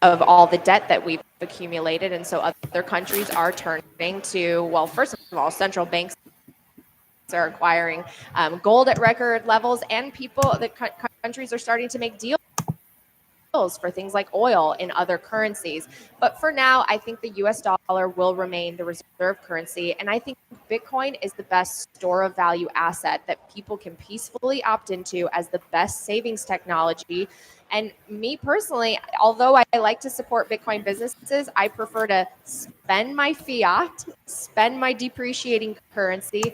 of all the debt that we've accumulated. And so other countries are turning to, well, first of all, central banks are acquiring gold at record levels, and countries are starting to make deals for things like oil in other currencies. But for now, I think the US dollar will remain the reserve currency. And I think Bitcoin is the best store of value asset that people can peacefully opt into as the best savings technology. And me personally, although I like to support Bitcoin businesses, I prefer to spend my fiat, spend my depreciating currency.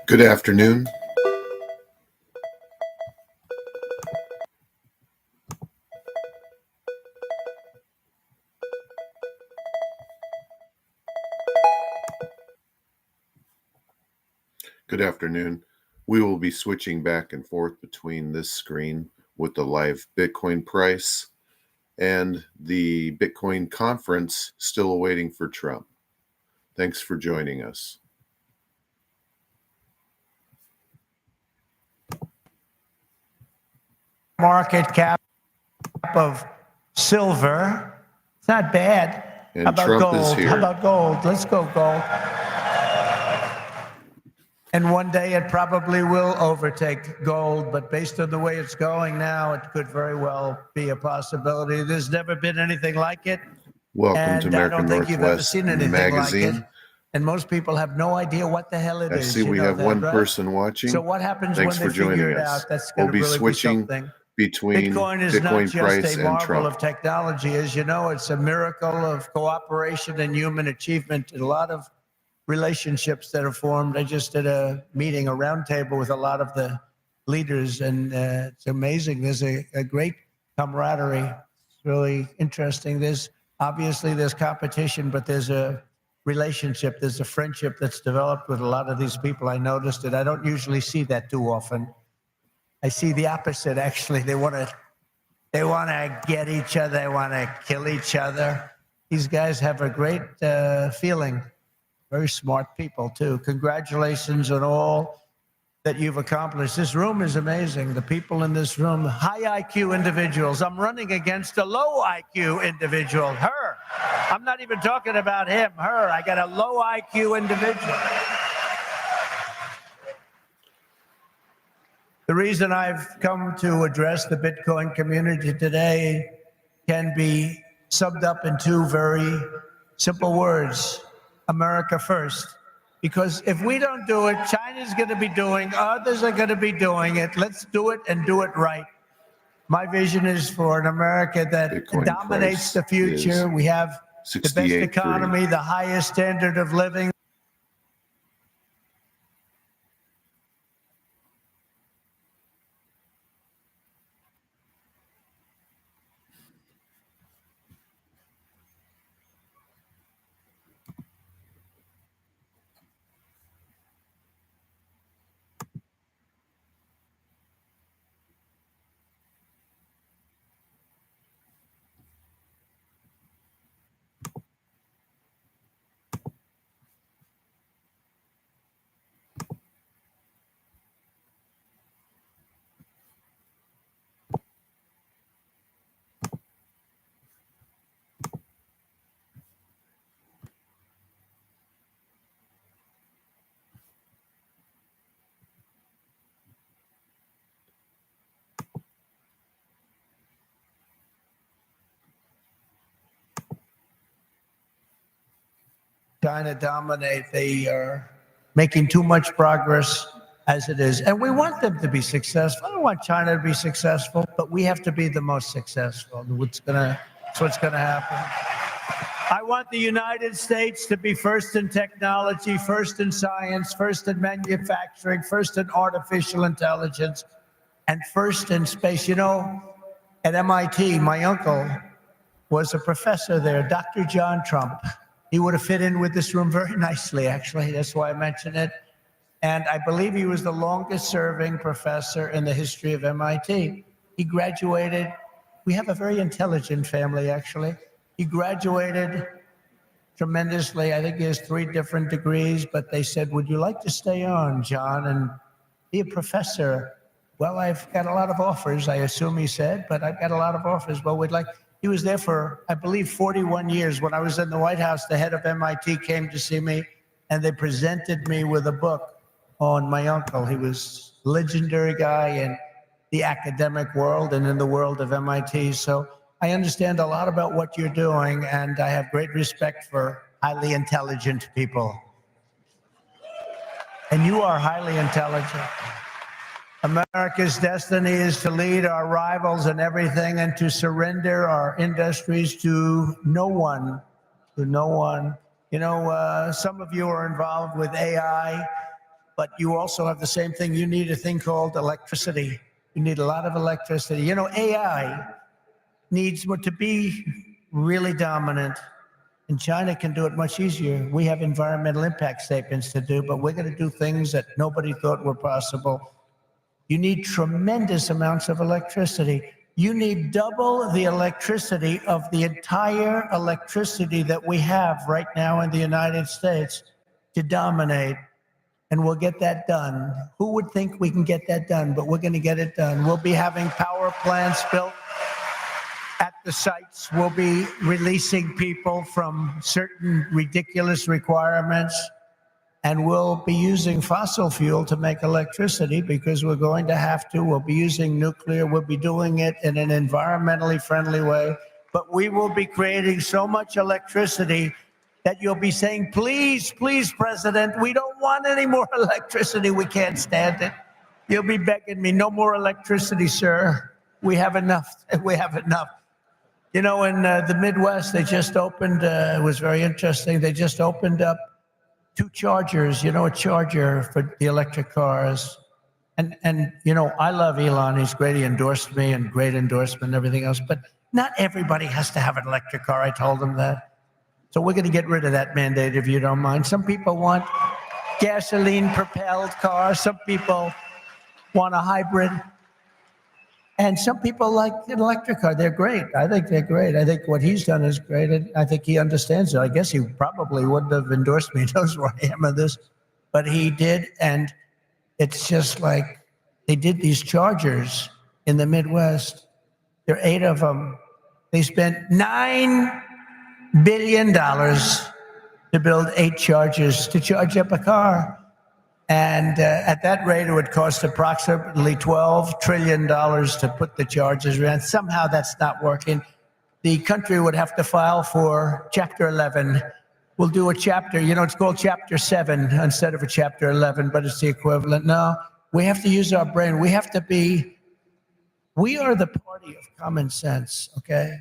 Good afternoon. Good afternoon. We will be switching back and forth between this screen with the live Bitcoin price and the Bitcoin conference still awaiting for Trump. Thanks for joining us. Market cap of silver. It's not bad. And How about Trump gold? is here. How about gold? Let's go gold. And one day it probably will overtake gold, but based on the way it's going now, it could very well be a possibility. There's never been anything like it. Welcome to And I don't think you've ever seen anything Magazine. like it. And most people have no idea what the hell it is. I see we have one person watching. So what happens Thanks when for they figure joining it us. out? That's going to We'll be really switching be something. between Bitcoin is Bitcoin not price just a and marvel Trump. of technology. As you know, it's a miracle of cooperation and human achievement. A lot of relationships that are formed. I just did a meeting, a roundtable with a lot of the leaders, and it's amazing. There's a great camaraderie. It's really interesting. There's competition, but there's a relationship. There's a friendship that's developed with a lot of these people. I noticed it. I don't usually see that too often. I see the opposite, actually. They want to get each other. They want to kill each other. These guys have a great feeling. Very smart people, too. Congratulations on all that you've accomplished. This room is amazing. The people in this room, high IQ individuals. I'm running against a low IQ individual, her. I'm not even talking about him, her. I got a low IQ individual. The reason I've come to address the Bitcoin community today can be summed up in two very simple words: America first. Because if we don't do it, China's going to be doing, others are going to be doing it. Let's do it and do it right. My vision is for an America that Bitcoin dominates the price future. We have the best 68.3. economy, the highest standard of living. China dominate. They are making too much progress as it is. And we want them to be successful. I don't want China to be successful, but we have to be the most successful. That's what's gonna happen. I want the United States to be first in technology, first in science, first in manufacturing, first in artificial intelligence, and first in space. You know, at MIT, my uncle was a professor there, Dr. John Trump. He would have fit in with this room very nicely, actually. That's why I mentioned it. And I believe he was the longest serving professor in the history of MIT. He graduated. We have a very intelligent family, actually. He graduated tremendously. I think he has 3 different degrees, but they said, would you like to stay on, John, and be a professor? Well, I've got a lot of offers, I assume he said, but I've got a lot of offers. Well, he was there for, I believe, 41 years. When I was in the White House, the head of MIT came to see me, and they presented me with a book on my uncle. He was a legendary guy in the academic world and in the world of MIT. So I understand a lot about what you're doing, and I have great respect for highly intelligent people. And you are highly intelligent. America's destiny is to lead our rivals in everything and to surrender our industries to no one, You know, some of you are involved with AI, but you also have the same thing. You need a thing called electricity. You need a lot of electricity. You know, AI needs to be really dominant, and China can do it much easier. We have environmental impact statements to do, but we're going to do things that nobody thought were possible. You need tremendous amounts of electricity. You need double the electricity of the entire electricity that we have right now in the United States to dominate. And we'll get that done. Who would think we can get that done? But we're going to get it done. We'll be having power plants built at the sites. We'll be releasing people from certain ridiculous requirements. And we'll be using fossil fuel to make electricity because we're going to have to. We'll be using nuclear. We'll be doing it in an environmentally friendly way. But we will be creating so much electricity that you'll be saying, please, please, President, we don't want any more electricity. We can't stand it. You'll be begging me, no more electricity, sir. We have enough. We have enough. You know, in the Midwest, they just opened, it was very interesting. They just opened up 2 chargers, you know, a charger for the electric cars. And you know, I love Elon. He's great. He endorsed me and great endorsement and everything else. But not everybody has to have an electric car. I told him that. So we're going to get rid of that mandate, if you don't mind. Some people want gasoline-propelled cars. Some people want a hybrid. And some people like an electric car. They're great. I think they're great. I think what he's done is great. And I think he understands it. I guess he probably wouldn't have endorsed me. He knows where I am on this. But he did. And it's just like they did these chargers in the Midwest. There are 8 of them. They spent $9 billion to build 8 chargers to charge up a car. And at that rate, it would cost approximately $12 trillion to put the charges around. Somehow that's not working. The country would have to file for Chapter 11. We'll do a chapter, you know, it's called Chapter 7 instead of a Chapter 11, but it's the equivalent. No, we have to use our brain. We are the party of common sense, okay?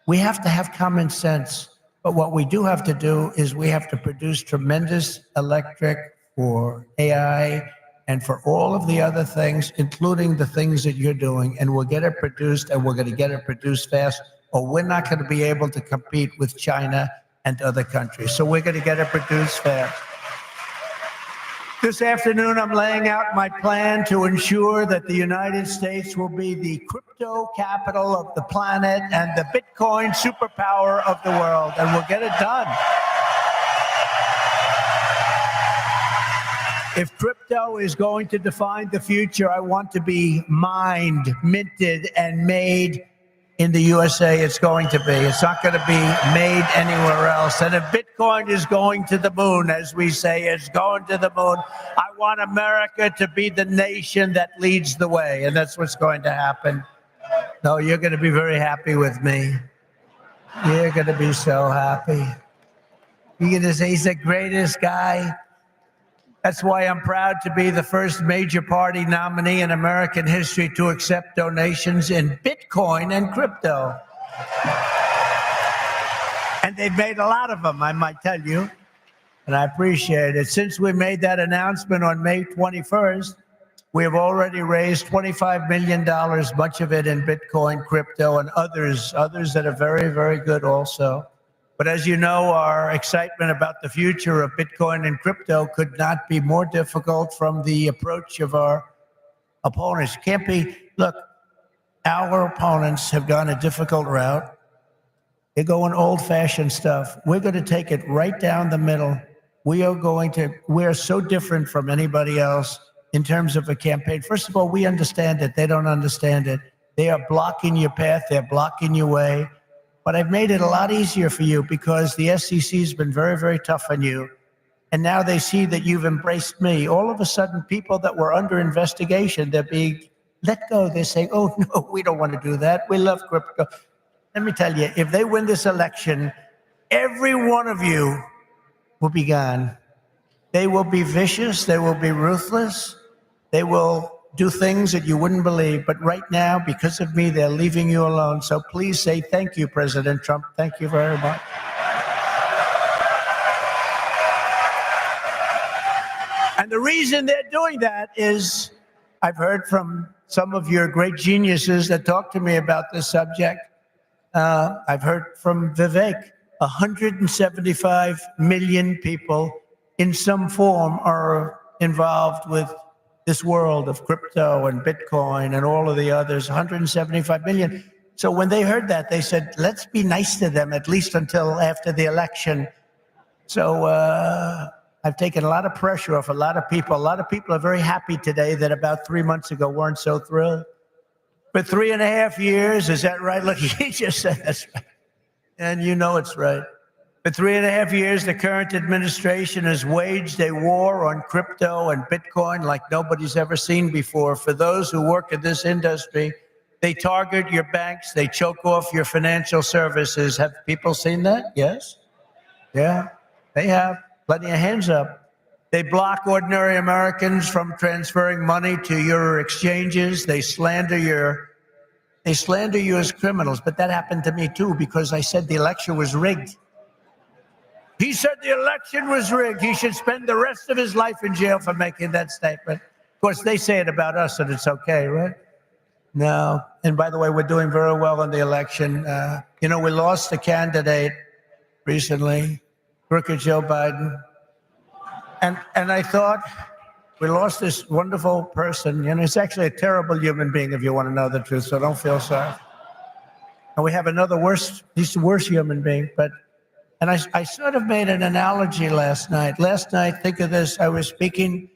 We have to have common sense. But what we do have to do is we have to produce tremendous electric for AI and for all of the other things, including the things that you're doing. And we'll get it produced, and we're going to get it produced fast, or we're not going to be able to compete with China and other countries. So we're going to get it produced fast. This afternoon, I'm laying out my plan to ensure that the United States will be the crypto capital of the planet and the Bitcoin superpower of the world, and we'll get it done. If crypto is going to define the future, I want to be mined, minted, and made in the USA. It's going to be. It's not going to be made anywhere else. And if Bitcoin is going to the moon, as we say, it's going to the moon, I want America to be the nation that leads the way. And that's what's going to happen. No, you're going to be very happy with me. You're going to be so happy. You're going to say he's the greatest guy. That's why I'm proud to be the first major party nominee in American history to accept donations in Bitcoin and crypto. And they've made a lot of them, I might tell you, and I appreciate it. Since we made that announcement on May 21st, we have already raised $25 million, much of it in Bitcoin, crypto, and others that are very, very good also. But as you know, our excitement about the future of Bitcoin and crypto could not be more difficult from the approach of our opponents. Can't be, look, Our opponents have gone a difficult route. They're going old-fashioned stuff. We're going to take it right down the middle. We're so different from anybody else in terms of a campaign. First of all, we understand it. They don't understand it. They are blocking your path. They're blocking your way. But I've made it a lot easier for you because the SEC has been very, very tough on you. And now they see that you've embraced me. All of a sudden, people that were under investigation, they're being let go. They're saying, oh, no, we don't want to do that. We love crypto. Let me tell you, if they win this election, every one of you will be gone. They will be vicious. They will be ruthless. They will do things that you wouldn't believe. But right now, because of me, they're leaving you alone. So please say thank you, President Trump. Thank you very much. And the reason they're doing that is I've heard from some of your great geniuses that talk to me about this subject. I've heard from Vivek, 175 million people in some form are involved with this world of crypto and Bitcoin and all of the others, 175 million. So when they heard that, they said, let's be nice to them, at least until after the election. So I've taken a lot of pressure off a lot of people. A lot of people are very happy today that about 3 months ago weren't so thrilled. For 3.5 years, is that right? Look, he just said that's right. And you know it's right. For 3.5 years, the current administration has waged a war on crypto and Bitcoin like nobody's ever seen before. For those who work in this industry, they target your banks, they choke off your financial services. Have people seen that? Yes? Yeah, they have. Plenty of hands up. They block ordinary Americans from transferring money to your exchanges. They slander you as criminals. But that happened to me too, because I said the election was rigged. He said the election was rigged. He should spend the rest of his life in jail for making that statement. Of course, they say it about us, and it's okay, right? No. And by the way, we're doing very well in the election. We lost a candidate recently, crooked Joe Biden. And I thought, we lost this wonderful person. He's actually a terrible human being, if you want to know the truth, so don't feel sorry. And we have another he's a worse human being. And I sort of made an analogy last night. Last night, think of this, I was speaking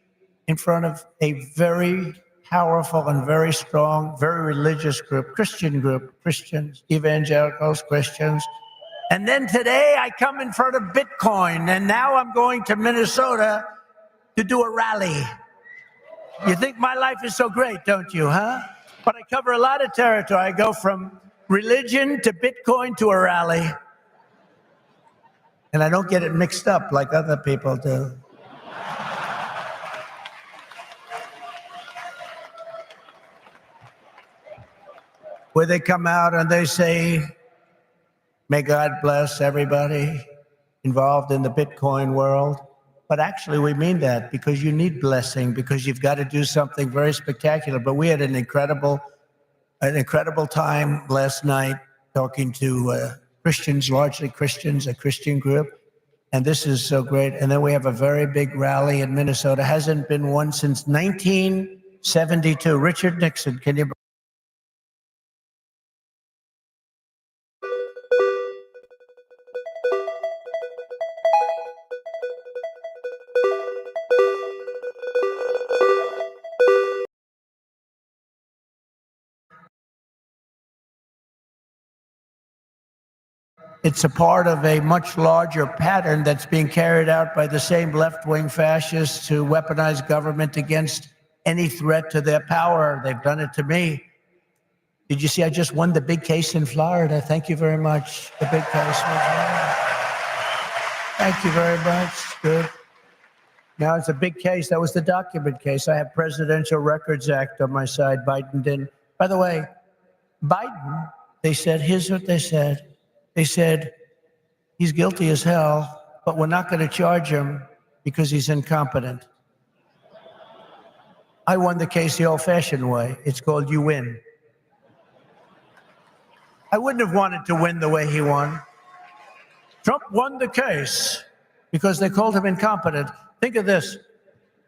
in front of a very powerful and very strong, very religious group, Christians, evangelicals, Christians. And then today I come in front of Bitcoin, and now I'm going to Minnesota to do a rally. You think my life is so great, don't you, huh? But I cover a lot of territory. I go from religion to Bitcoin to a rally. And I don't get it mixed up like other people do. Where they come out and they say, may God bless everybody involved in the Bitcoin world. But actually, we mean that because you need blessing, because you've got to do something very spectacular. But we had an incredible time last night talking to Christians, largely Christians, a Christian group. And this is so great. And then we have a very big rally in Minnesota. Hasn't been one since 1972. Richard Nixon, can you? It's a part of a much larger pattern that's being carried out by the same left-wing fascists who weaponize government against any threat to their power. They've done it to me. Did you see I just won the big case in Florida? Thank you very much. The big case. Thank you very much. Good. Now it's a big case. That was the document case. I have Presidential Records Act on my side. Biden didn't. By the way, Biden, they said, here's what they said. They said, he's guilty as hell, but we're not going to charge him because he's incompetent. I won the case the old-fashioned way. It's called you win. I wouldn't have wanted to win the way he won. Trump won the case because they called him incompetent. Think of this.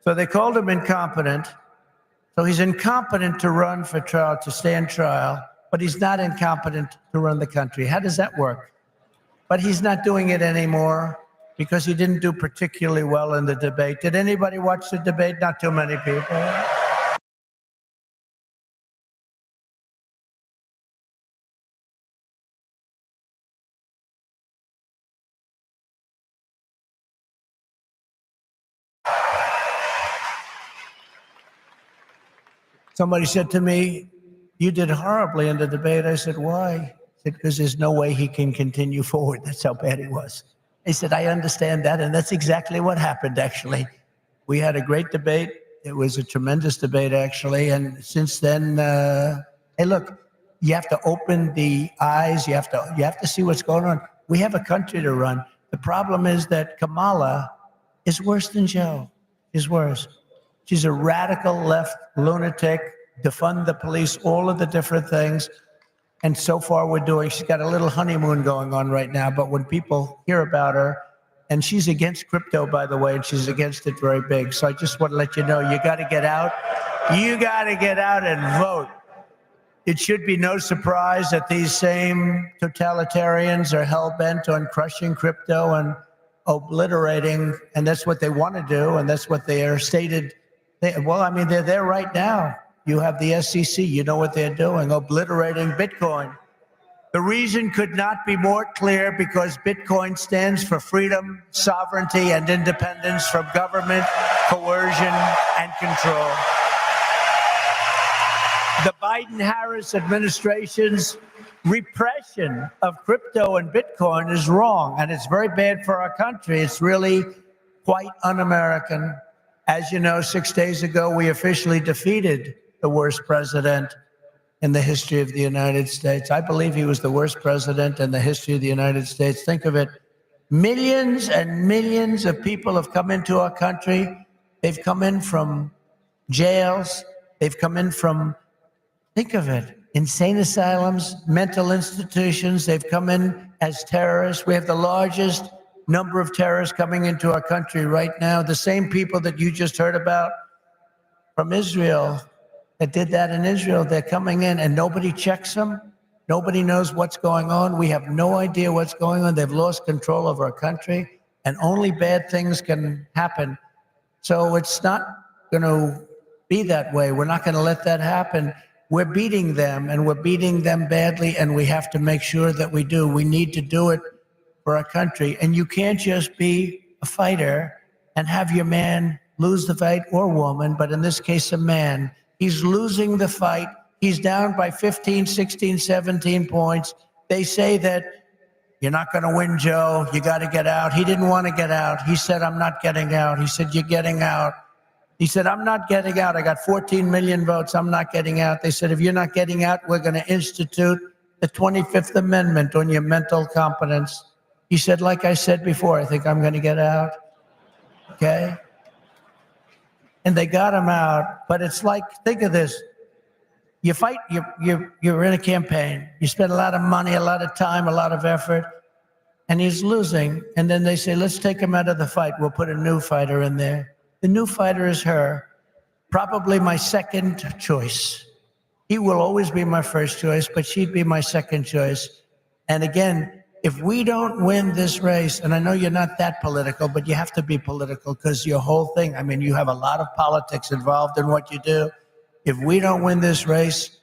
So they called him incompetent. So he's incompetent to run for trial, to stand trial, but he's not incompetent to run the country. How does that work? But he's not doing it anymore because he didn't do particularly well in the debate. Did anybody watch the debate? Not too many people. Somebody said to me, "You did horribly in the debate." I said, "Why?" He said, "Because there's no way he can continue forward. That's how bad he was." He said, "I understand that." And that's exactly what happened, actually. We had a great debate. It was a tremendous debate, actually. And since then, hey, look, you have to open the eyes. You have to see what's going on. We have a country to run. The problem is that Kamala is worse than Joe. Is worse. She's a radical left lunatic, defund the police, all of the different things. And so far she's got a little honeymoon going on right now. But when people hear about her, and she's against crypto, by the way, and she's against it very big. So I just want to let you know, you got to get out. You got to get out and vote. It should be no surprise that these same totalitarians are hell-bent on crushing crypto and obliterating, and that's what they want to do, and that's what they are stated. They're there right now. You have the SEC, you know what they're doing, obliterating Bitcoin. The reason could not be more clear, because Bitcoin stands for freedom, sovereignty, and independence from government, coercion, and control. The Biden-Harris administration's repression of crypto and Bitcoin is wrong, and it's very bad for our country. It's really quite un-American. As you know, 6 days ago, we officially defeated the worst president in the history of the United States. I believe he was the worst president in the history of the United States. Think of it. Millions and millions of people have come into our country. They've come in from jails. They've come in from, think of it, insane asylums, mental institutions. They've come in as terrorists. We have the largest number of terrorists coming into our country right now. The same people that you just heard about from Israel, that did that in Israel, they're coming in and nobody checks them. Nobody knows what's going on. We have no idea what's going on. They've lost control of our country, and only bad things can happen. So it's not going to be that way. We're not going to let that happen. We're beating them, and we're beating them badly, and we have to make sure that we do. We need to do it for our country. And you can't just be a fighter and have your man lose the fight, or woman, but in this case, a man. He's losing the fight. He's down by 15, 16, 17 points. They say that you're not going to win, Joe. You got to get out. He didn't want to get out. He said, "I'm not getting out." He said, "You're getting out." He said, "I'm not getting out. I got 14 million votes. I'm not getting out." They said, "If you're not getting out, we're going to institute the 25th Amendment on your mental competence." He said, "Like I said before, I think I'm going to get out." Okay? And they got him out. But it's like, think of this. You fight, you're in a campaign. You spend a lot of money, a lot of time, a lot of effort, and he's losing. And then they say, "Let's take him out of the fight. We'll put a new fighter in there." The new fighter is her, probably my second choice. He will always be my first choice, but she'd be my second choice. And again, if we don't win this race, and I know you're not that political, but you have to be political because your whole thing, I mean, you have a lot of politics involved in what you do. If we don't win this race,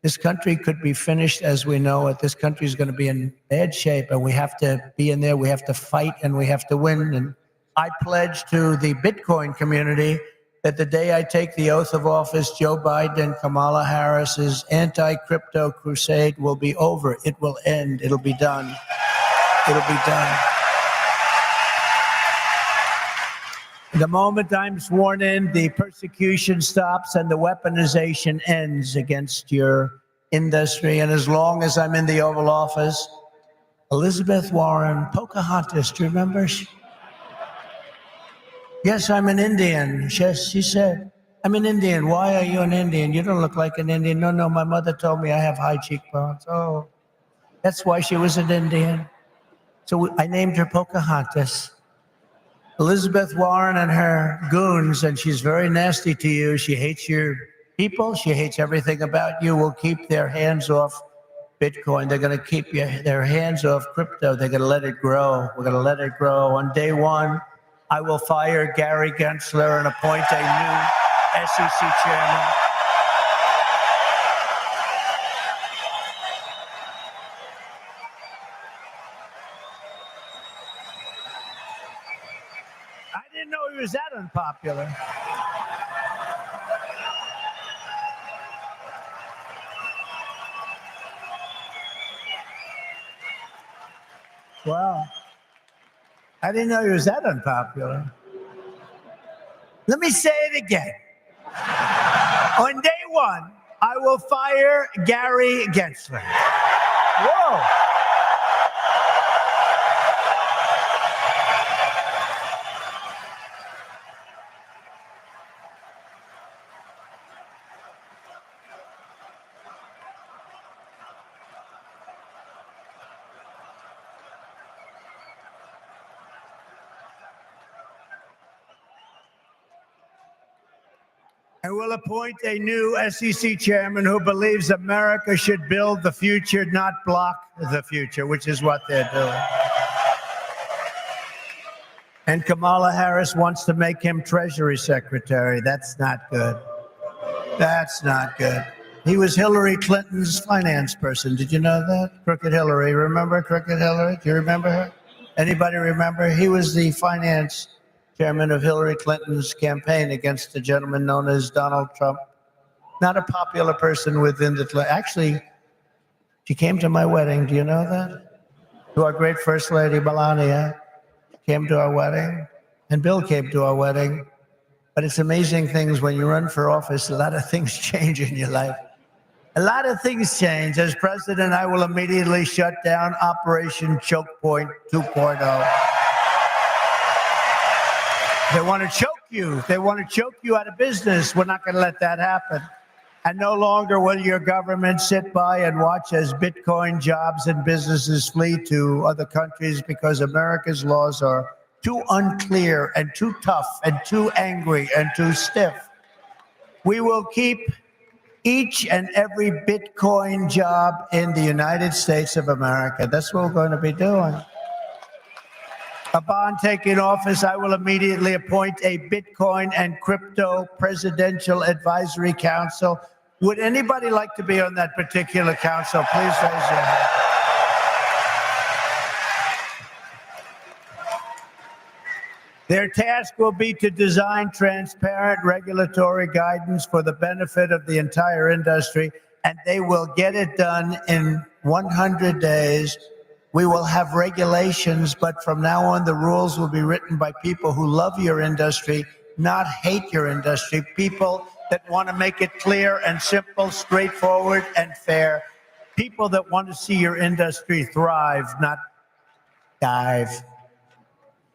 this country could be finished as we know it. This country is going to be in bad shape, and we have to be in there. We have to fight, and we have to win. And I pledge to the Bitcoin community that the day I take the oath of office, Joe Biden and Kamala Harris's anti-crypto crusade will be over. It will end. It'll be done. It'll be done. The moment I'm sworn in, the persecution stops and the weaponization ends against your industry. And as long as I'm in the Oval Office, Elizabeth Warren, Pocahontas, do you remember? Yes, I'm an Indian. Yes, she said, "I'm an Indian." "Why are you an Indian? You don't look like an Indian." "No, my mother told me I have high cheekbones." "Oh, that's why she was an Indian." So I named her Pocahontas. Elizabeth Warren and her goons, and she's very nasty to you. She hates your people, she hates everything about you, will keep their hands off Bitcoin. They're going to keep their hands off crypto. They're going to let it grow. We're going to let it grow. On day one, I will fire Gary Gensler and appoint a new SEC chairman. I didn't know he was that unpopular. Wow. I didn't know he was that unpopular. Let me say it again. On day one, I will fire Gary Gensler. Whoa. And we'll appoint a new SEC chairman who believes America should build the future, not block the future, which is what they're doing. And Kamala Harris wants to make him Treasury Secretary. That's not good. That's not good. He was Hillary Clinton's finance person. Did you know that? Crooked Hillary. Remember Crooked Hillary? Do you remember her? Anybody remember? He was the finance chairman of Hillary Clinton's campaign against a gentleman known as Donald Trump. Not a popular person within the... Actually, she came to my wedding. Do you know that? To our great First Lady, Melania, came to our wedding. And Bill came to our wedding. But it's amazing things when you run for office, a lot of things change in your life. A lot of things change. As president, I will immediately shut down Operation Choke Point 2.0. They want to choke you. They want to choke you out of business. We're not going to let that happen. And no longer will your government sit by and watch as Bitcoin jobs and businesses flee to other countries because America's laws are too unclear and too tough and too angry and too stiff. We will keep each and every Bitcoin job in the United States of America. That's what we're going to be doing. Upon taking office, I will immediately appoint a Bitcoin and crypto presidential advisory council. Would anybody like to be on that particular council? Please raise your hand. Their task will be to design transparent regulatory guidance for the benefit of the entire industry, and they will get it done in 100 days. We will have regulations, but from now on, the rules will be written by people who love your industry, not hate your industry, people that want to make it clear and simple, straightforward and fair, people that want to see your industry thrive, not dive.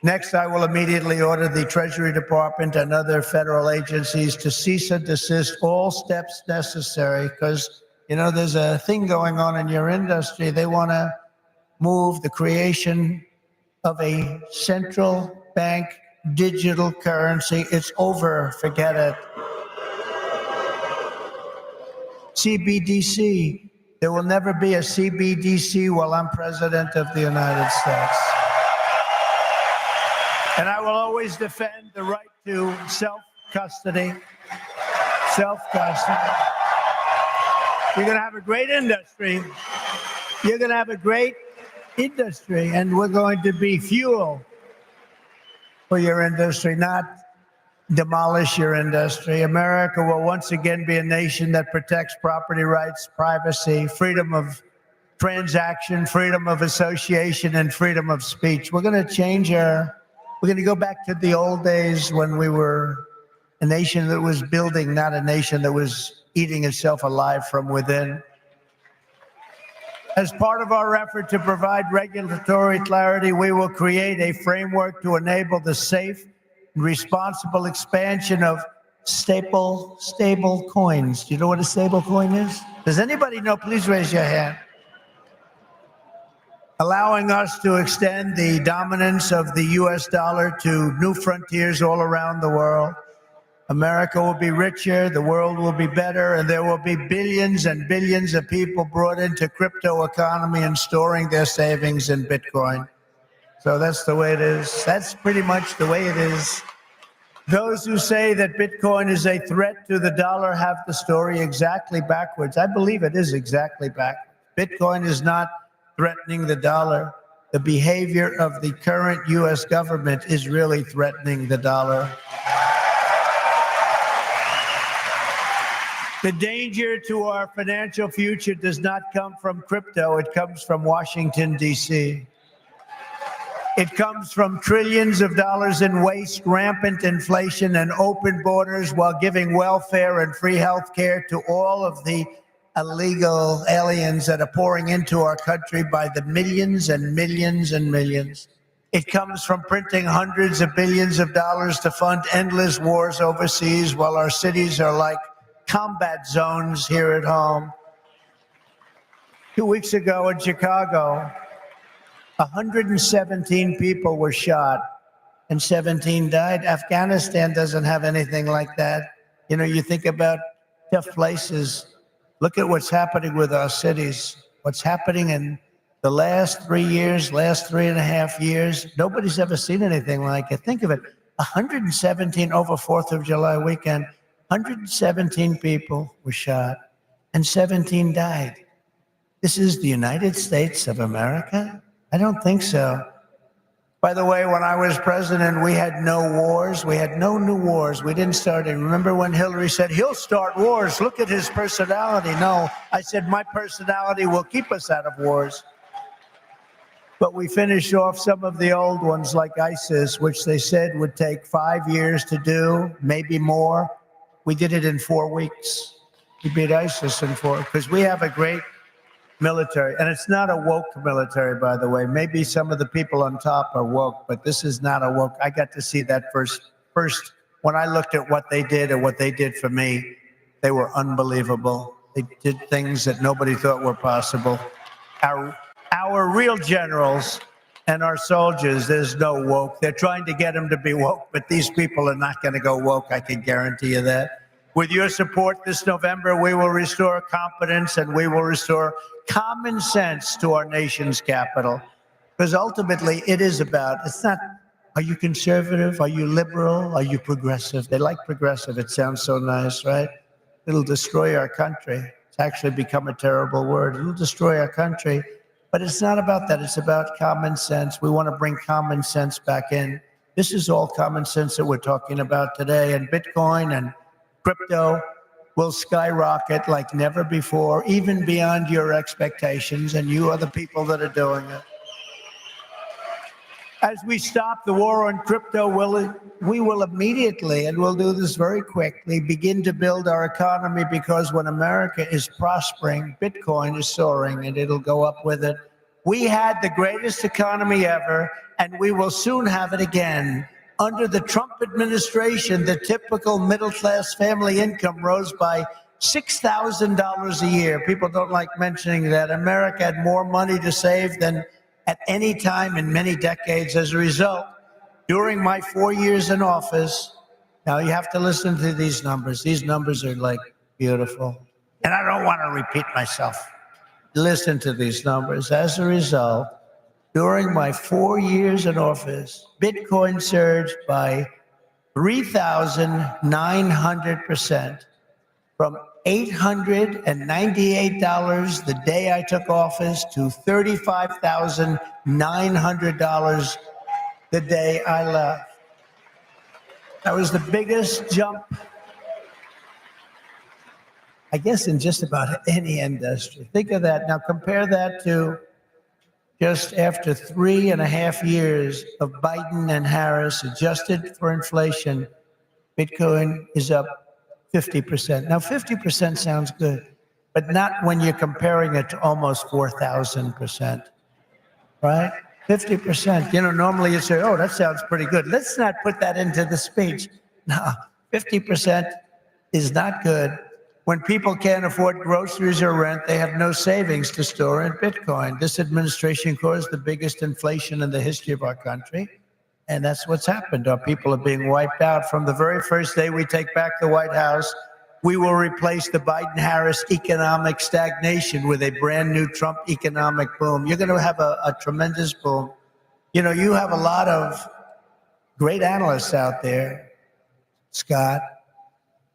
Next, I will immediately order the Treasury Department and other federal agencies to cease and desist all steps necessary because, you know, there's a thing going on in your industry. They want to move the creation of a central bank digital currency. It's over. Forget it. CBDC. There will never be a CBDC while I'm president of the United States. And I will always defend the right to self-custody. Self-custody. You're going to have a great industry. You're going to have a great industry, and we're going to be fuel for your industry, not demolish your industry. America will once again be a nation that protects property rights, privacy, freedom of transaction, freedom of association, and freedom of speech. We're going to go back to the old days when we were a nation that was building, not a nation that was eating itself alive from within. As part of our effort to provide regulatory clarity, we will create a framework to enable the safe and responsible expansion of stable coins. Do you know what a stable coin is? Does anybody know? Please raise your hand. Allowing us to extend the dominance of the U.S. dollar to new frontiers all around the world. America will be richer, the world will be better, and there will be billions and billions of people brought into crypto economy and storing their savings in Bitcoin. So that's the way it is. That's pretty much the way it is. Those who say that Bitcoin is a threat to the dollar have the story exactly backwards. I believe it is exactly back. Bitcoin is not threatening the dollar. The behavior of the current U.S. government is really threatening the dollar. The danger to our financial future does not come from crypto. It comes from Washington, D.C. It comes from trillions of dollars in waste, rampant inflation, and open borders while giving welfare and free health care to all of the illegal aliens that are pouring into our country by the millions and millions and millions. It comes from printing hundreds of billions of dollars to fund endless wars overseas while our cities are like combat zones here at home. 2 weeks ago in Chicago, 117 people were shot and 17 died. Afghanistan doesn't have anything like that. You know, you think about tough places. Look at what's happening with our cities. What's happening in the last 3 years, last 3.5 years. Nobody's ever seen anything like it. Think of it. 117 over 4th of July weekend. 117 people were shot and 17 died. This is the United States of America? I don't think so. By the way, when I was president, we had no wars. We had no new wars. We didn't start it. Remember when Hillary said, he'll start wars. Look at his personality. No, I said, my personality will keep us out of wars. But we finished off some of the old ones like ISIS, which they said would take 5 years to do, maybe more. We did it in 4 weeks. We beat ISIS in 4, because we have a great military. And it's not a woke military, by the way. Maybe some of the people on top are woke, but this is not a woke. I got to see that first when I looked at what they did and what they did for me. They were unbelievable. They did things that nobody thought were possible. Our real generals and our soldiers, there's no woke. They're trying to get them to be woke, but these people are not going to go woke. I can guarantee you that. With your support this November, we will restore confidence and we will restore common sense to our nation's capital. Because ultimately, it is about, it's not, are you conservative? Are you liberal? Are you progressive? They like progressive. It sounds so nice, right? It'll destroy our country. It's actually become a terrible word. It'll destroy our country. But it's not about that. It's about common sense. We want to bring common sense back in. This is all common sense that we're talking about today. And Bitcoin and crypto will skyrocket like never before, even beyond your expectations. And you are the people that are doing it. As we stop the war on crypto, we will immediately, and we'll do this very quickly, begin to build our economy, because when America is prospering, Bitcoin is soaring and it'll go up with it. We had the greatest economy ever, and we will soon have it again. Under the Trump administration, the typical middle-class family income rose by $6,000 a year. People don't like mentioning that. America had more money to save than at any time in many decades. As a result, during my 4 years in office, now you have to listen to these numbers. These numbers are like beautiful. And I don't want to repeat myself. Listen to these numbers. As a result, during my 4 years in office, Bitcoin surged by 3,900%, from $898 the day I took office to $35,900 the day I left. That was the biggest jump, I guess, in just about any industry. Think of that. Now compare that to just after 3.5 years of Biden and Harris, adjusted for inflation, Bitcoin is up 50%. Now, 50% sounds good, but not when you're comparing it to almost 4,000%, right? 50%. You know, normally you say, oh, that sounds pretty good. Let's not put that into the speech. No, 50% is not good. When people can't afford groceries or rent, they have no savings to store in Bitcoin. This administration caused the biggest inflation in the history of our country. And that's what's happened. Our people are being wiped out. From the very first day we take back the White House, we will replace the Biden-Harris economic stagnation with a brand new Trump economic boom. You're going to have a tremendous boom. You know, you have a lot of great analysts out there. Scott,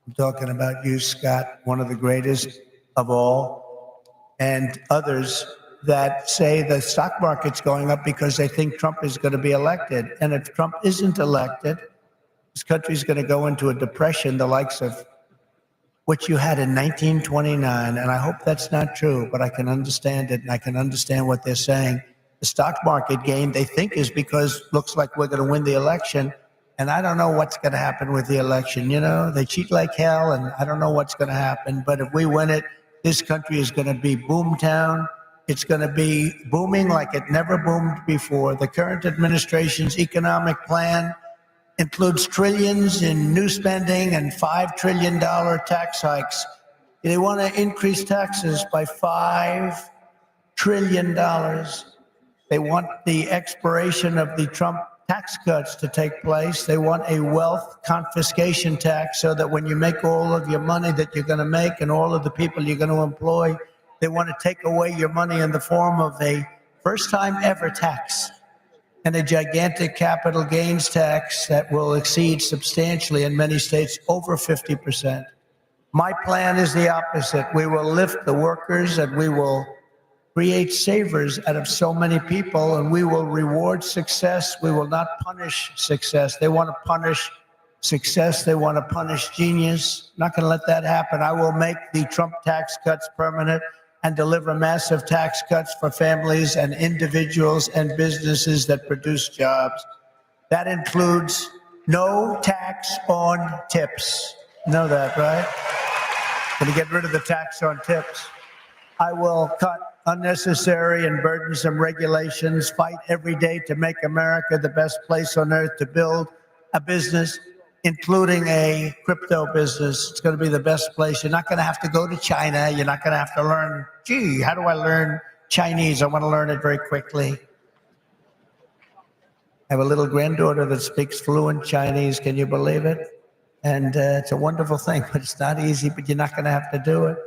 I'm talking about you, Scott, one of the greatest of all, and others that say the stock market's going up because they think Trump is going to be elected. And if Trump isn't elected, this country's going to go into a depression, the likes of what you had in 1929. And I hope that's not true, but I can understand it, and I can understand what they're saying. The stock market gain, they think, is because looks like we're going to win the election. And I don't know what's going to happen with the election. You know, they cheat like hell, and I don't know what's going to happen. But if we win it, this country is going to be boomtown. It's going to be booming like it never boomed before. The current administration's economic plan includes trillions in new spending and $5 trillion tax hikes. They want to increase taxes by $5 trillion. They want the expiration of the Trump tax cuts to take place. They want a wealth confiscation tax so that when you make all of your money that you're going to make and all of the people you're going to employ, they want to take away your money in the form of a first time ever tax and a gigantic capital gains tax that will exceed substantially in many states over 50%. My plan is the opposite. We will lift the workers and we will create savers out of so many people, and we will reward success. We will not punish success. They want to punish success. They want to punish genius. Not going to let that happen. I will make the Trump tax cuts permanent and deliver massive tax cuts for families and individuals and businesses that produce jobs. That includes no tax on tips. Know that, right? Going to get rid of the tax on tips. I will cut unnecessary and burdensome regulations, fight every day to make America the best place on earth to build a business, including a crypto business. It's going to be the best place. You're not going to have to go to China. You're not going to have to learn, gee, how do I learn Chinese? I want to learn it very quickly. I have a little granddaughter that speaks fluent Chinese. Can you believe it? And it's a wonderful thing, but it's not easy, but you're not going to have to do it.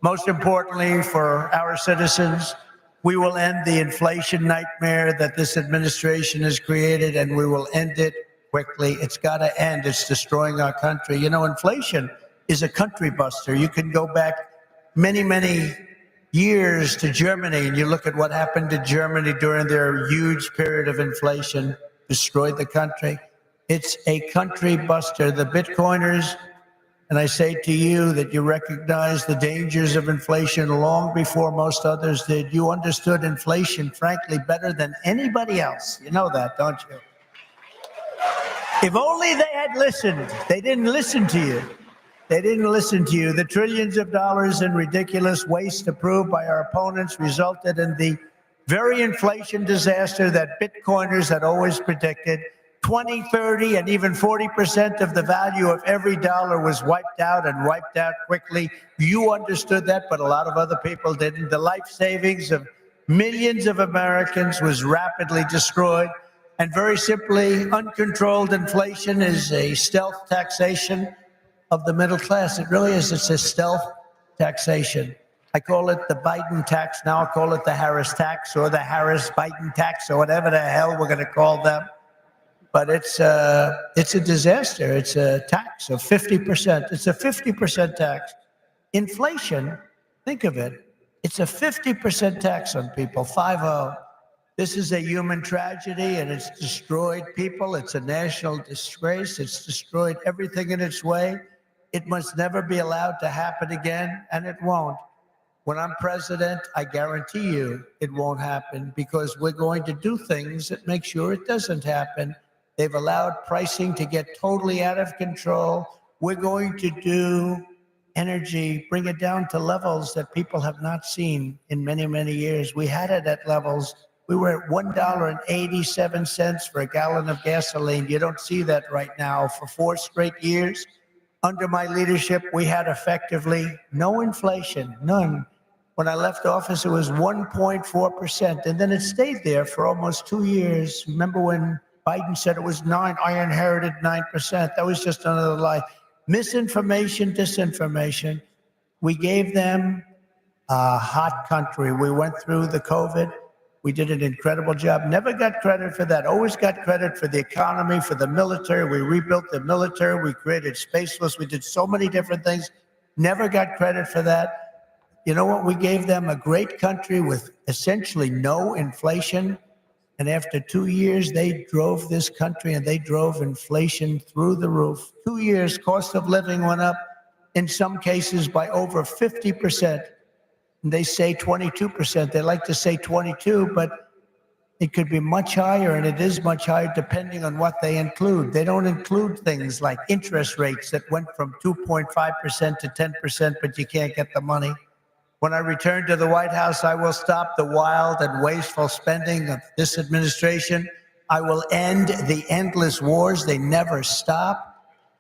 Most importantly, for our citizens, we will end the inflation nightmare that this administration has created, and we will end it quickly. It's got to end. It's destroying our country. You know, inflation is a country buster. You can go back many, many years to Germany, and you look at what happened to Germany during their huge period of inflation, destroyed the country. It's a country buster. The Bitcoiners, and I say to you that you recognize the dangers of inflation long before most others did. You understood inflation, frankly, better than anybody else. You know that, don't you? If only they had listened. They didn't listen to you. They didn't listen to you. The trillions of dollars in ridiculous waste approved by our opponents resulted in the very inflation disaster that Bitcoiners had always predicted. 20, 30, and even 40% of the value of every dollar was wiped out, and wiped out quickly. You understood that, but a lot of other people didn't. The life savings of millions of Americans was rapidly destroyed. And very simply, uncontrolled inflation is a stealth taxation of the middle class. It really is. It's a stealth taxation. I call it the Biden tax. Now I'll call it the Harris tax, or the Harris-Biden tax, or whatever the hell we're going to call them. But it's a disaster. It's a tax of 50%. It's a 50% tax. Inflation, think of it. It's a 50% tax on people, 50. This is a human tragedy, and it's destroyed people. It's a national disgrace. It's destroyed everything in its way. It must never be allowed to happen again, and it won't. When I'm president, I guarantee you it won't happen, because we're going to do things that make sure it doesn't happen. They've allowed pricing to get totally out of control. We're going to do energy, bring it down to levels that people have not seen in many, many years. We had it at levels. We were at $1.87 for a gallon of gasoline. You don't see that right now. For 4 straight years, under my leadership, we had effectively no inflation, none. When I left office, it was 1.4%, and then it stayed there for almost 2 years. Remember when Biden said it was 9. I inherited 9%. That was just another lie. Misinformation, disinformation. We gave them a hot country. We went through the COVID. We did an incredible job. Never got credit for that. Always got credit for the economy, for the military. We rebuilt the military. We created Space Force. We did so many different things. Never got credit for that. You know what? We gave them a great country with essentially no inflation. And after 2 years, they drove this country and they drove inflation through the roof. 2 years, cost of living went up in some cases by over 50%. And they say 22%. They like to say 22, but it could be much higher, and it is much higher depending on what they include. They don't include things like interest rates that went from 2.5% to 10%, but you can't get the money. When I return to the White House, I will stop the wild and wasteful spending of this administration. I will end the endless wars. They never stop.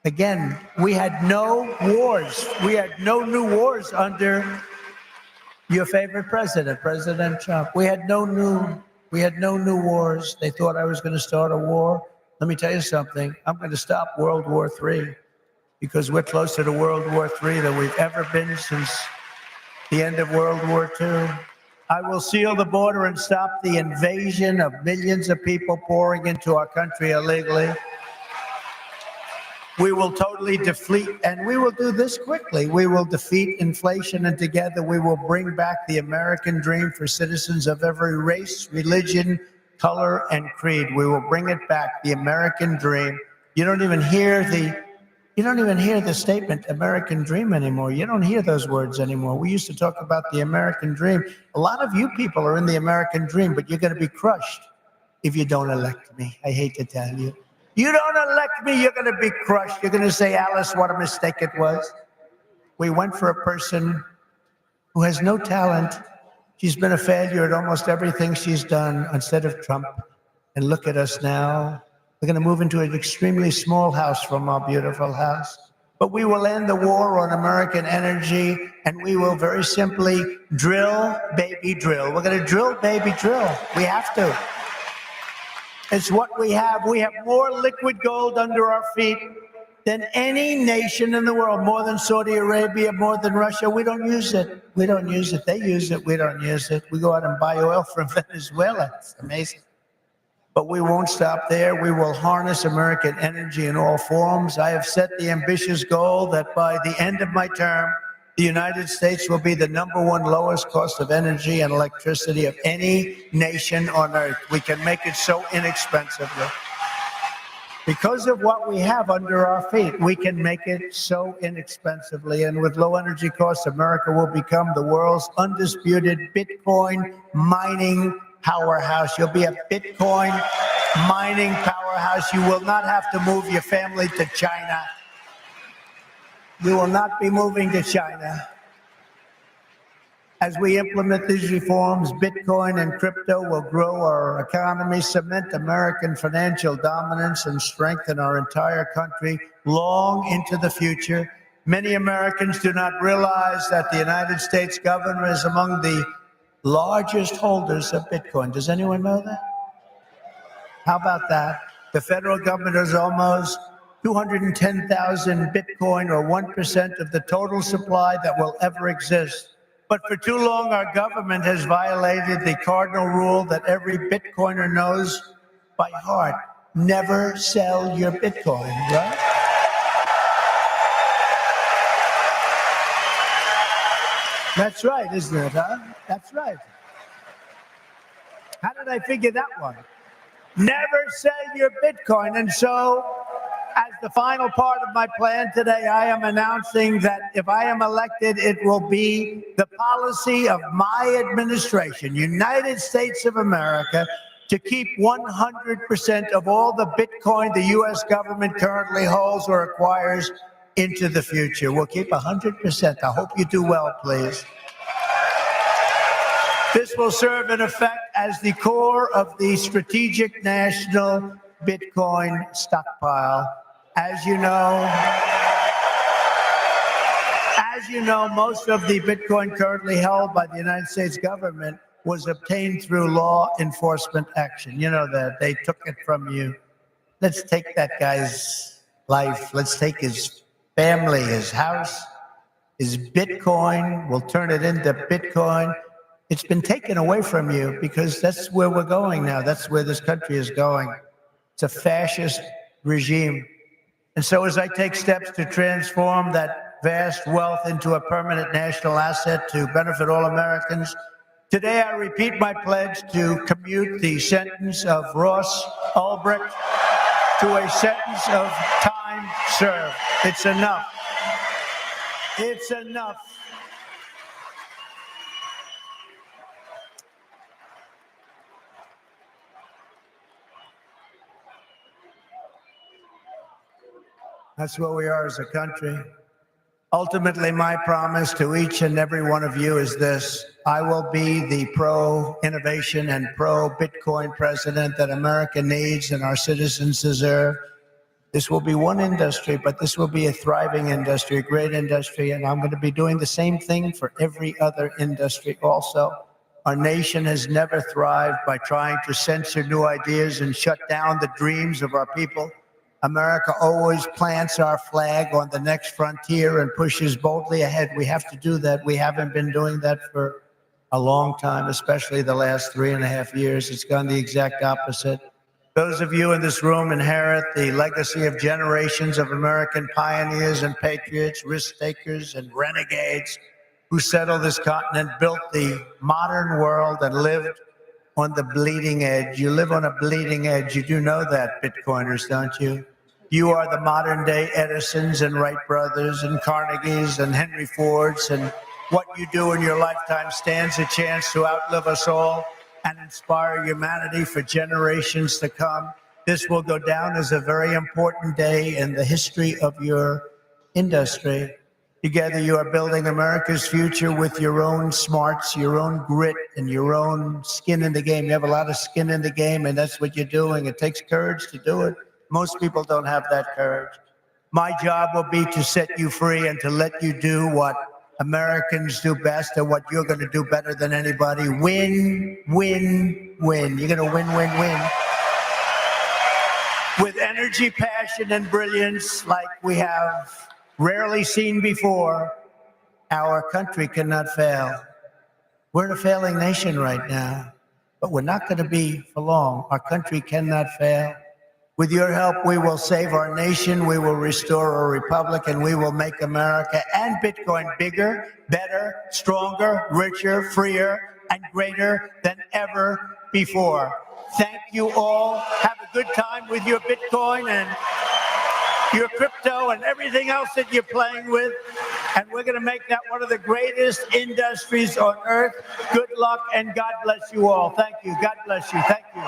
Again, we had no wars. We had no new wars under your favorite president, President Trump. We had no new wars. They thought I was going to start a war. Let me tell you something. I'm going to stop World War III because we're closer to World War III than we've ever been since the end of World War II. I will seal the border and stop the invasion of millions of people pouring into our country illegally. We will totally defeat, and we will do this quickly. We will defeat inflation, and together we will bring back the American dream for citizens of every race, religion, color, and creed. We will bring it back, the American dream. You don't even hear the statement American dream anymore. You don't hear those words anymore. We used to talk about the American dream. A lot of you people are in the American dream, but you're going to be crushed if you don't elect me. I hate to tell you. You don't elect me, you're going to be crushed. You're going to say, Alice, what a mistake it was. We went for a person who has no talent. She's been a failure at almost everything she's done instead of Trump. And look at us now. We're going to move into an extremely small house from our beautiful house. But we will end the war on American energy, and we will very simply drill, baby, drill. We're going to drill, baby, drill. We have to. It's what we have. We have more liquid gold under our feet than any nation in the world, more than Saudi Arabia, more than Russia. We don't use it. We don't use it. They use it. We don't use it. We go out and buy oil from Venezuela. It's amazing. But we won't stop there. We will harness American energy in all forms. I have set the ambitious goal that by the end of my term, the United States will be the #1 lowest cost of energy and electricity of any nation on earth. We can make it so inexpensively. Because of what we have under our feet, we can make it so inexpensively. And with low energy costs, America will become the world's undisputed Bitcoin mining powerhouse. You'll be a Bitcoin mining powerhouse. You will not have to move your family to China. You will not be moving to China. As we implement these reforms, Bitcoin and crypto will grow our economy, cement American financial dominance, and strengthen our entire country long into the future. Many Americans do not realize that the United States government is among the largest holders of Bitcoin. Does anyone know that? How about that? The federal government is almost 210,000 Bitcoin, or 1% of the total supply that will ever exist. But for too long, our government has violated the cardinal rule that every Bitcoiner knows by heart: never sell your Bitcoin, right? That's right, isn't it, huh? That's right. How did I figure that one? Never sell your Bitcoin. And so, as the final part of my plan today, I am announcing that if I am elected, it will be the policy of my administration, United States of America, to keep 100% of all the Bitcoin the U.S. government currently holds or acquires into the future. We'll keep 100%. I hope you do well, please. This will serve in effect as the core of the strategic national Bitcoin stockpile. As you know, most of the Bitcoin currently held by the United States government was obtained through law enforcement action. You know that. They took it from you. Let's take that guy's life. Let's take his family, his house, his Bitcoin. We'll turn it into Bitcoin. It's been taken away from you because that's where we're going now. That's where this country is going. It's a fascist regime. And so as I take steps to transform that vast wealth into a permanent national asset to benefit all Americans, today I repeat my pledge to commute the sentence of Ross Ulbricht to a sentence of time served. It's enough. It's enough. That's what we are as a country. Ultimately, my promise to each and every one of you is this: I will be the pro-innovation and pro-Bitcoin president that America needs and our citizens deserve. This will be one industry, but this will be a thriving industry, a great industry, and I'm going to be doing the same thing for every other industry also. Our nation has never thrived by trying to censor new ideas and shut down the dreams of our people. America always plants our flag on the next frontier and pushes boldly ahead. We have to do that. We haven't been doing that for a long time, especially the last 3.5 years. It's gone the exact opposite. Those of you in this room inherit the legacy of generations of American pioneers and patriots, risk takers and renegades who settled this continent, built the modern world, and lived on the bleeding edge. You live on a bleeding edge. You do know that, Bitcoiners, don't you? You are the modern day Edisons and Wright brothers and Carnegies and Henry Fords, and what you do in your lifetime stands a chance to outlive us all and inspire humanity for generations to come. This will go down as a very important day in the history of your industry. Together, you are building America's future with your own smarts, your own grit, and your own skin in the game. You have a lot of skin in the game, and that's what you're doing. It takes courage to do it. Most people don't have that courage. My job will be to set you free and to let you do what Americans do best and what you're going to do better than anybody. Win, win, win. You're going to win, win, win. With energy, passion, and brilliance like we have rarely seen before, our country cannot fail. We're in a failing nation right now, but we're not going to be for long. Our country cannot fail. With your help, we will save our nation, we will restore our republic, and we will make America and Bitcoin bigger, better, stronger, richer, freer, and greater than ever before. Thank you all. Have a good time with your Bitcoin and your crypto and everything else that you're playing with. And we're going to make that one of the greatest industries on earth. Good luck, and God bless you all. Thank you. God bless you. Thank you.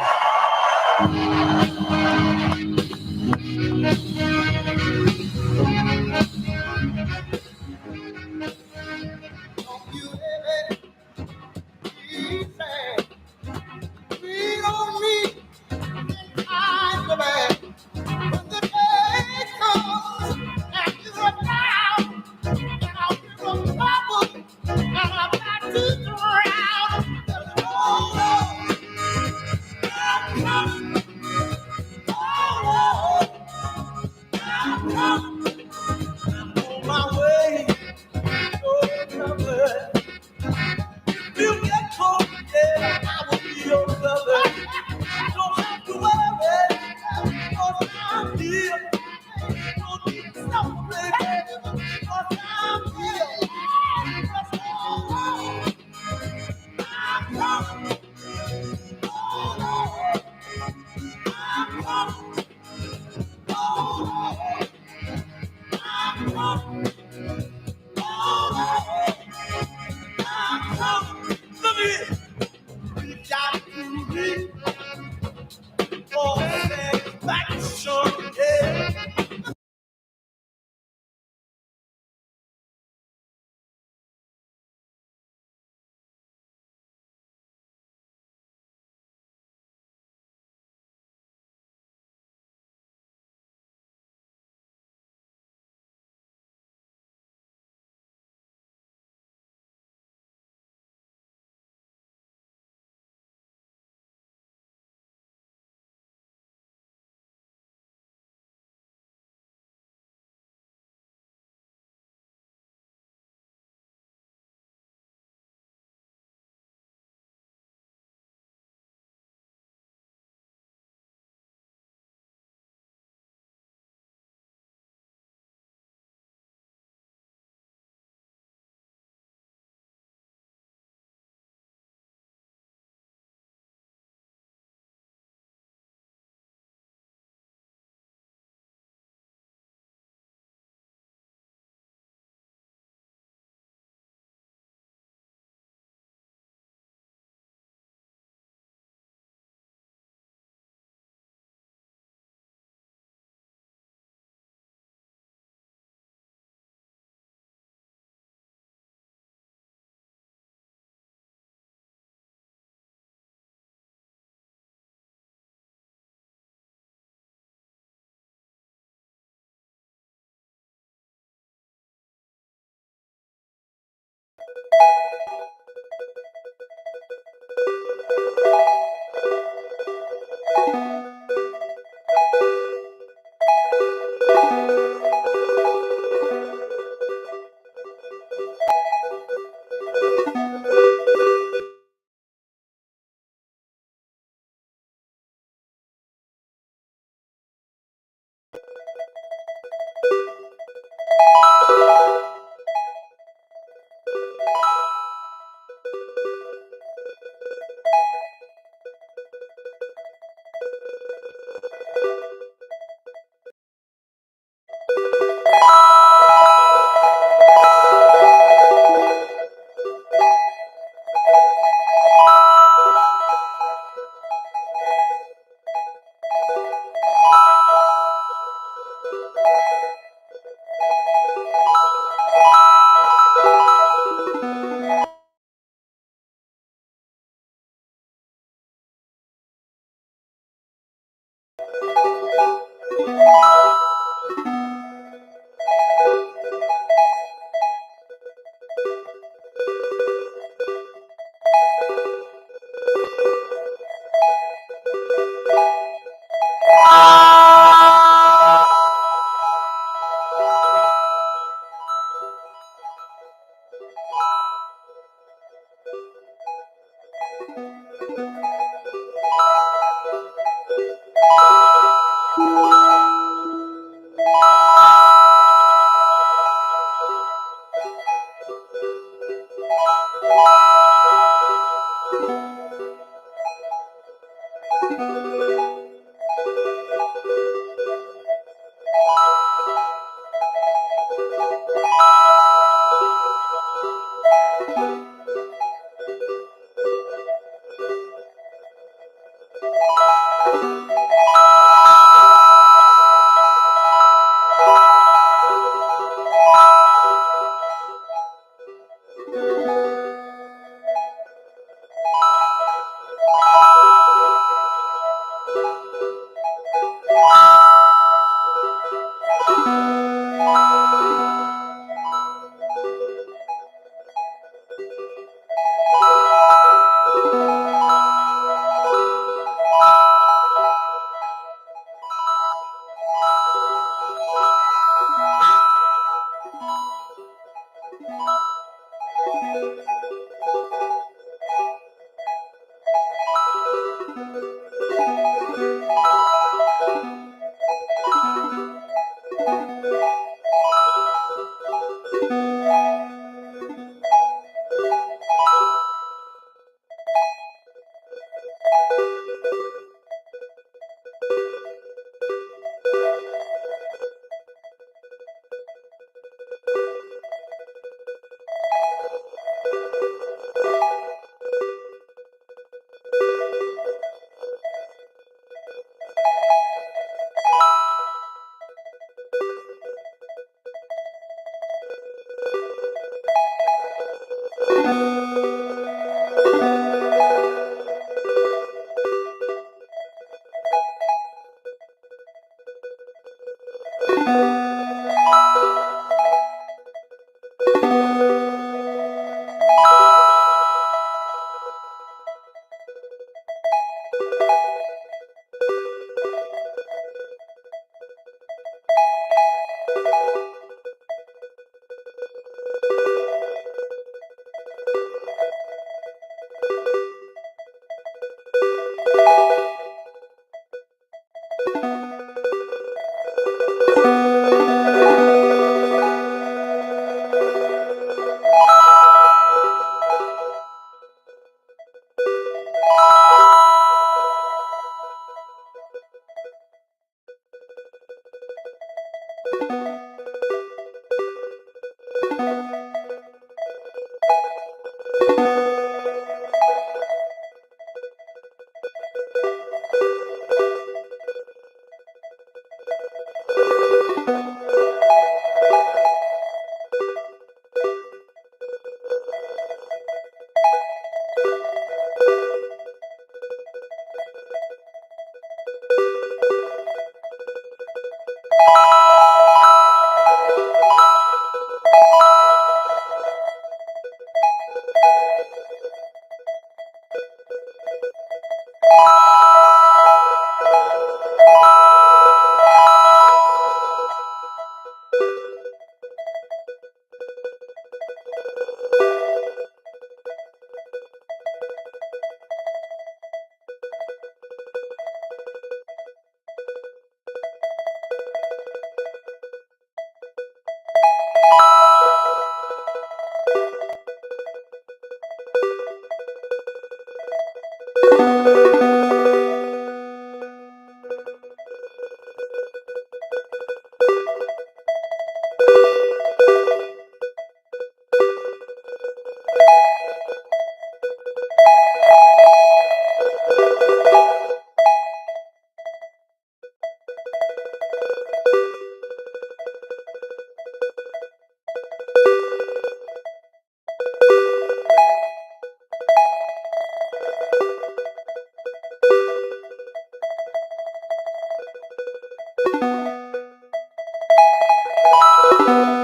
you